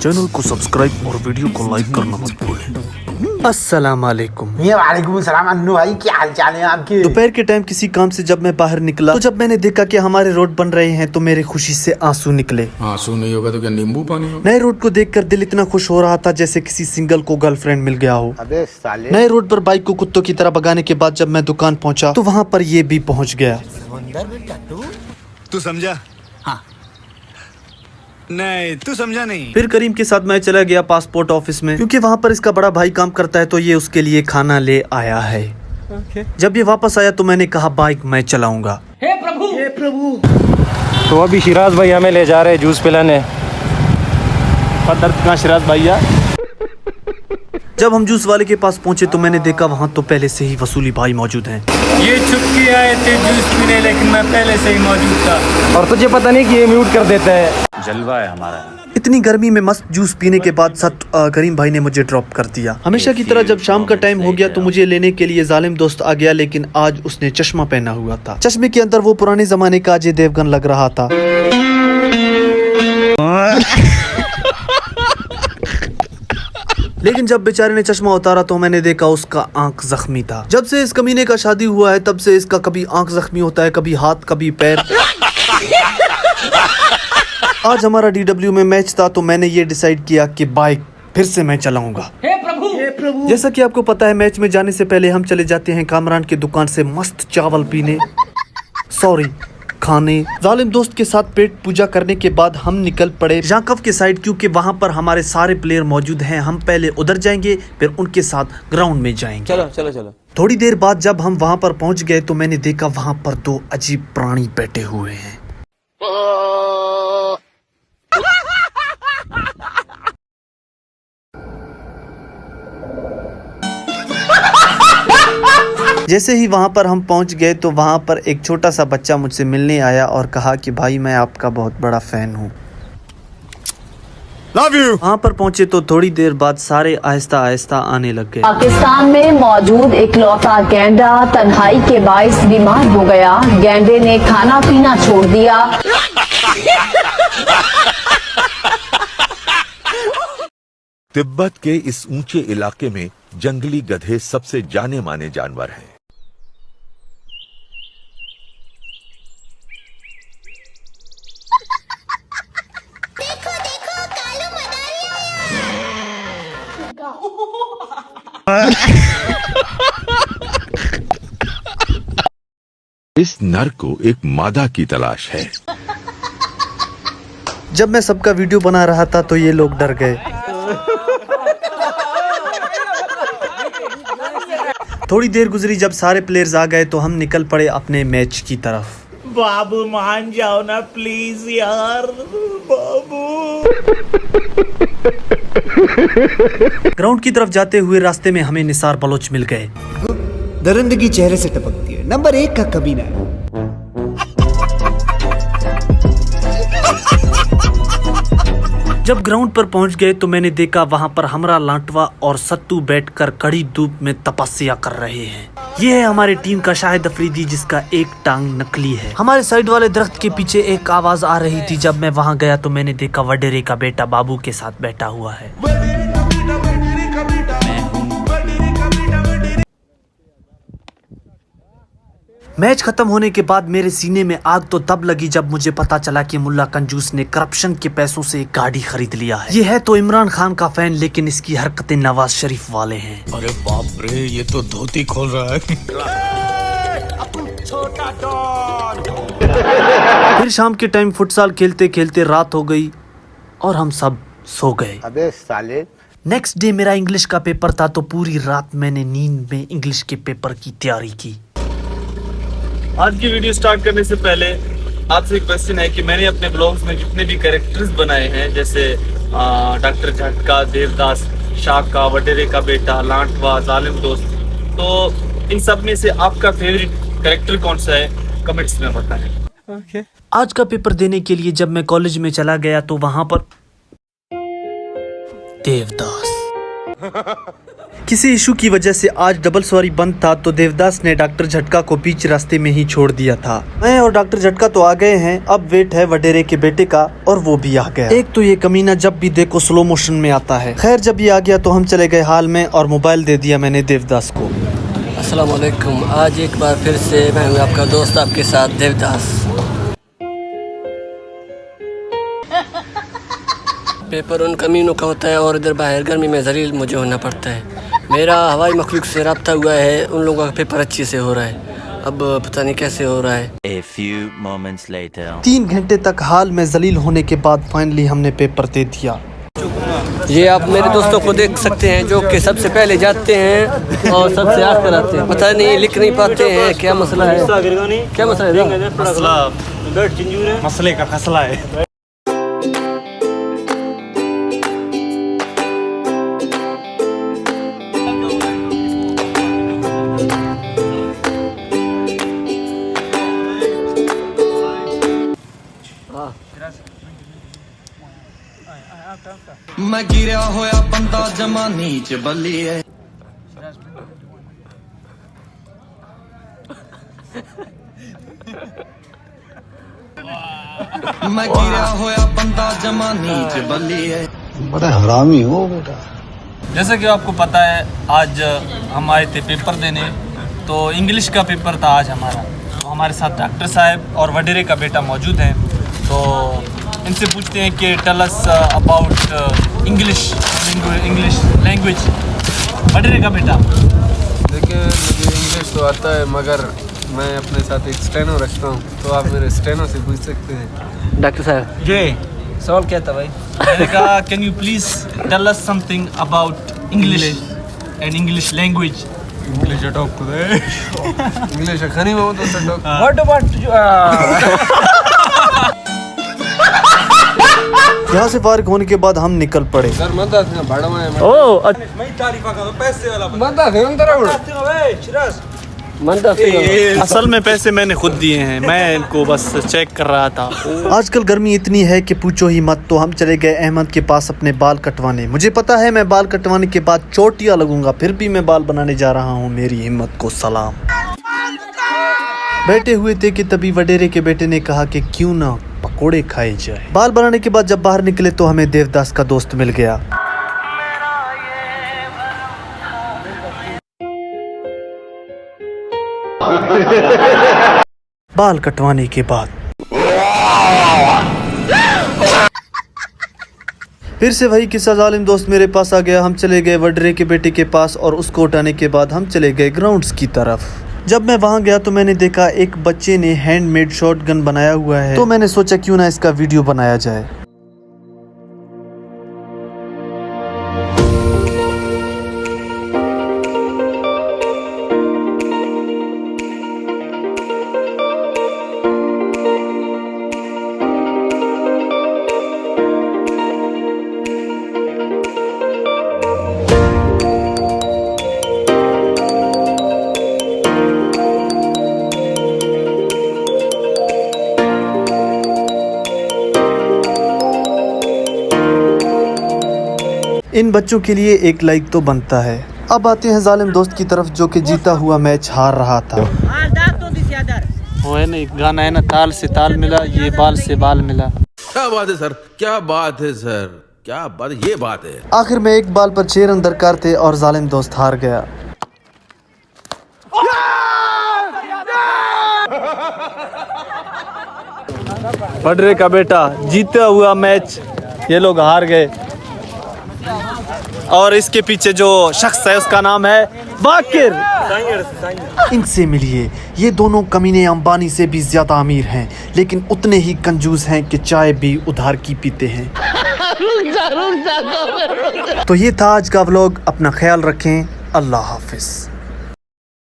Channel को subscribe और video को लाइक करना मत भूलें। अस्सलाम वालेकुम। वालेकुम सलाम अन्नू भाई, क्या हाल चाल है आपके? दोपहर के टाइम किसी काम से जब मैं बाहर निकला तो जब मैंने देखा कि हमारे रोड बन रहे हैं तो मेरे खुशी से आंसू निकले। आंसू नहीं होगा तो क्या नींबू पानी होगा? नए रोड को देखकर दिल इतना खुश हो रहा था जैसे किसी सिंगल को गर्लफ्रेंड मिल गया हो। अबे साले। नए रोड पर बाइक को कुत्तों की तरह भगाने के बाद जब मैं दुकान पहुंचा तो वहां पर ये भी पहुंच गया। तू समझा? हाँ। नहीं, तू समझा नहीं। फिर करीम के साथ मैं चला गया पासपोर्ट ऑफिस में, क्योंकि वहाँ पर इसका बड़ा भाई काम करता है तो ये उसके लिए खाना ले आया है। जब ये वापस आया तो मैंने कहा बाइक मैं चलाऊंगा। हे प्रभु, हे प्रभु। तो अभी शिराज भाई हमें ले जा रहे हैं जूस पिलाने। दर्द कहाँ शिराज भैया? जब हम जूस वाले के पास पहुंचे तो मैंने देखा वहाँ तो पहले से ही वसूली भाई मौजूद हैं। ये छुपके आए थे जूस पीने, लेकिन मैं पहले से ही मौजूद था। और तुझे पता नहीं कि ये म्यूट कर देता है। जलवा है हमारा। इतनी गर्मी में मस्त जूस पीने के बाद करीम भाई ने मुझे ड्रॉप कर दिया। हमेशा की तरह जब शाम का टाइम हो गया तो मुझे लेने के लिए जालिम दोस्त आ गया, लेकिन आज उसने चश्मा पहना हुआ था। चश्मे के अंदर वो पुराने जमाने का अजय देवगन लग रहा था। लेकिन जब बेचारे ने चश्मा उतारा तो मैंने देखा उसका आंख जख्मी था। जब से इस कमीने का शादी हुआ है तब से इसका कभी आंख जख्मी होता है, कभी हाथ, कभी पैर। आज हमारा DW में मैच था तो मैंने ये डिसाइड किया कि बाइक फिर से मैं चलाऊंगा। हे प्रभु, हे प्रभु। जैसा कि आपको पता है मैच में जाने से पहले हम चले जाते हैं कामरान की दुकान से मस्त चावल पीने, खाने। जालिम दोस्त के साथ पेट पूजा करने के बाद हम निकल पड़े जाकफ के साइड, क्योंकि वहाँ पर हमारे सारे प्लेयर मौजूद हैं। हम पहले उधर जाएंगे फिर उनके साथ ग्राउंड में जाएंगे। चलो चलो चलो। थोड़ी देर बाद जब हम वहाँ पर पहुँच गए तो मैंने देखा वहाँ पर दो अजीब प्राणी बैठे हुए हैं। जैसे ही वहाँ पर हम पहुँच गए तो वहाँ पर एक छोटा सा बच्चा मुझसे मिलने आया और कहा कि भाई मैं आपका बहुत बड़ा फैन हूँ। Love you. वहाँ पर पहुँचे तो थोड़ी देर बाद सारे आहिस्ता आहिस्ता आने लग गए। पाकिस्तान में मौजूद इकलौता गैंडा तन्हाई के बाइस बीमार हो गया। गैंडे ने खाना पीना छोड़ दिया। तिब्बत के इस ऊंचे इलाके में जंगली गधे सबसे जाने माने जानवर हैं। इस नर को एक मादा की तलाश है। जब मैं सबका वीडियो बना रहा था तो ये लोग डर गए। थोड़ी देर गुजरी, जब सारे प्लेयर्स आ गए तो हम निकल पड़े अपने मैच की तरफ। बाबू मान जाओ ना प्लीज यार, बाबू। ग्राउंड की तरफ जाते हुए रास्ते में हमें निसार बलोच मिल गए। दरिंदगी चेहरे से टपकती है, नंबर 1 का कमीना है। जब ग्राउंड पर पहुंच गए तो मैंने देखा वहां पर हमरा लांटवा और सत्तू बैठकर कड़ी धूप में तपस्या कर रहे हैं। ये है हमारी टीम का शाहिद अफरीदी, जिसका एक टांग नकली है। हमारे साइड वाले दरख्त के पीछे एक आवाज आ रही थी। जब मैं वहां गया तो मैंने देखा वडेरे का बेटा बाबू के साथ बैठा हुआ है। मैच खत्म होने के बाद मेरे सीने में आग तो तब लगी जब मुझे पता चला कि मुल्ला कंजूस ने करप्शन के पैसों से एक गाड़ी खरीद लिया है। ये है तो इमरान खान का फैन, लेकिन इसकी हरकतें नवाज शरीफ वाले हैं। अरे बाप रे, ये तो धोती खोल रहा है। फिर शाम के टाइम फुटसाल खेलते खेलते रात हो गई और हम सब सो गए। अबे साले। नेक्स्ट डे मेरा इंग्लिश का पेपर था तो पूरी रात मैंने नींद में इंग्लिश के पेपर की तैयारी की। आज की वीडियो स्टार्ट करने से पहले आपसे एक क्वेश्चन है कि मैंने अपने ब्लॉग्स में जितने भी कैरेक्टर्स बनाए हैं, जैसे डॉक्टर झटका, देवदास, शाका, वडेरे का बेटा, लांटवा, जालिम दोस्त, तो इन सब में से आपका फेवरेट कैरेक्टर कौन सा है कमेंट्स में बताएं। आज का पेपर देने के लिए जब मैं कॉलेज में चला गया तो वहां पर देवदास किसी इशू की वजह से आज डबल सवारी बंद था तो देवदास ने डॉक्टर झटका को बीच रास्ते में ही छोड़ दिया था। मैं और डॉक्टर झटका तो आ गए हैं, अब वेट है वडेरे के बेटे का और वो भी आ गया। एक तो ये कमीना जब भी देखो स्लो मोशन में आता है। खैर जब ये आ गया तो हम चले गए हाल में और मोबाइल दे दिया मैंने देवदास को। अस्सलाम वालेकुम। आज एक बार फिर से मैं हूँ आपका दोस्त, आपके साथ देवदास। पेपर उन कमीनों का होता है और इधर बाहर गर्मी में जलील मुझे होना पड़ता है। मेरा हवाई मखलूक से रब्ता हुआ है, उन लोगों का पेपर अच्छे से हो रहा है, अब पता नहीं कैसे हो रहा है। A few moments later. 3 घंटे तक हाल में जलील होने के बाद फाइनली हमने पेपर दे दिया। ये आप मेरे दोस्तों को देख सकते हैं जो कि सबसे पहले जाते हैं और सबसे आखिर आते हैं। पता नहीं लिख नहीं पाते हैं, क्या मसला है? क्या मसला है? मसले का फैसला है। मैं गिरा होया बंदा जमा नीच बल्ली है। मैं गिरा होया बंदा जमा नीच बल्ली है। बड़ा हरामी हो बेटा। जैसा कि आपको पता है आज हम आए थे पेपर देने, तो इंग्लिश का पेपर था आज हमारा। तो हमारे साथ डॉक्टर साहब और वडेरे का बेटा मौजूद हैं, तो इनसे पूछते हैं कि tell us about English language. वडेरे का बेटा। देखिए मुझे इंग्लिश तो आता है मगर मैं अपने साथ एक स्टेनो रखता हूँ, तो आप मेरे स्टेनो से पूछ सकते हैं। डॉक्टर साहब जी सवाल क्या था भाई? मैंने कहा can you please tell us something about English and English language. English talk today. English खनी में तो टॉक। व्हाट अबाउट यहाँ से फारिग होने के बाद हम निकल पड़े। सर मत आते भाड़ा में। ओ मैं तारीफ कर पैसे वाला मत आते हम तरह असल में पैसे मैंने खुद दिए हैं, मैं इनको बस चेक कर रहा था। आजकल गर्मी इतनी है कि पूछो ही मत। तो हम चले गए अहमद के पास अपने बाल कटवाने। मुझे पता है मैं बाल कटवाने के बाद चोटियां लगूंगा, फिर भी मैं बाल बनाने जा रहा हूँ। मेरी हिम्मत को सलाम। बैठे हुए थे कि तभी वडेरे के बेटे ने कहा कि क्यों ना पकोड़े खाए जाए। बाल बनाने के बाद जब बाहर निकले तो हमें देवदास का दोस्त मिल गया। बाल कटवाने के बाद फिर से वही किस्सा, जालिम दोस्त मेरे पास आ गया। हम चले गए वडेरे के बेटे के पास और उसको उठाने के बाद हम चले गए ग्राउंड्स की तरफ। जब मैं वहां गया तो मैंने देखा एक बच्चे ने हैंडमेड शॉटगन बनाया हुआ है, तो मैंने सोचा क्यों ना इसका वीडियो बनाया जाए। इन बच्चों के लिए एक लाइक तो बनता है। अब आते हैं जालिम दोस्त की तरफ जो कि जीता हुआ मैच हार रहा था। वो है ना गाना है ना, ताल से ताल मिला, ये बाल से बाल मिला। क्या बात है सर, क्या बात है सर, क्या बात, ये बात है। आखिर में एक बाल पर 6 रन दरकार थे और जालिम दोस्त हार गया। वडेरे का बेटा जीता हुआ मैच, ये लोग हार गए। और इसके पीछे जो शख्स है उसका नाम है बाकिर। इनसे मिलिए, ये दोनों कमीने अंबानी से भी ज्यादा अमीर हैं, लेकिन उतने ही कंजूस हैं कि चाय भी उधार की पीते हैं। तो ये था आज का व्लॉग। अपना ख्याल रखें। अल्लाह हाफिज।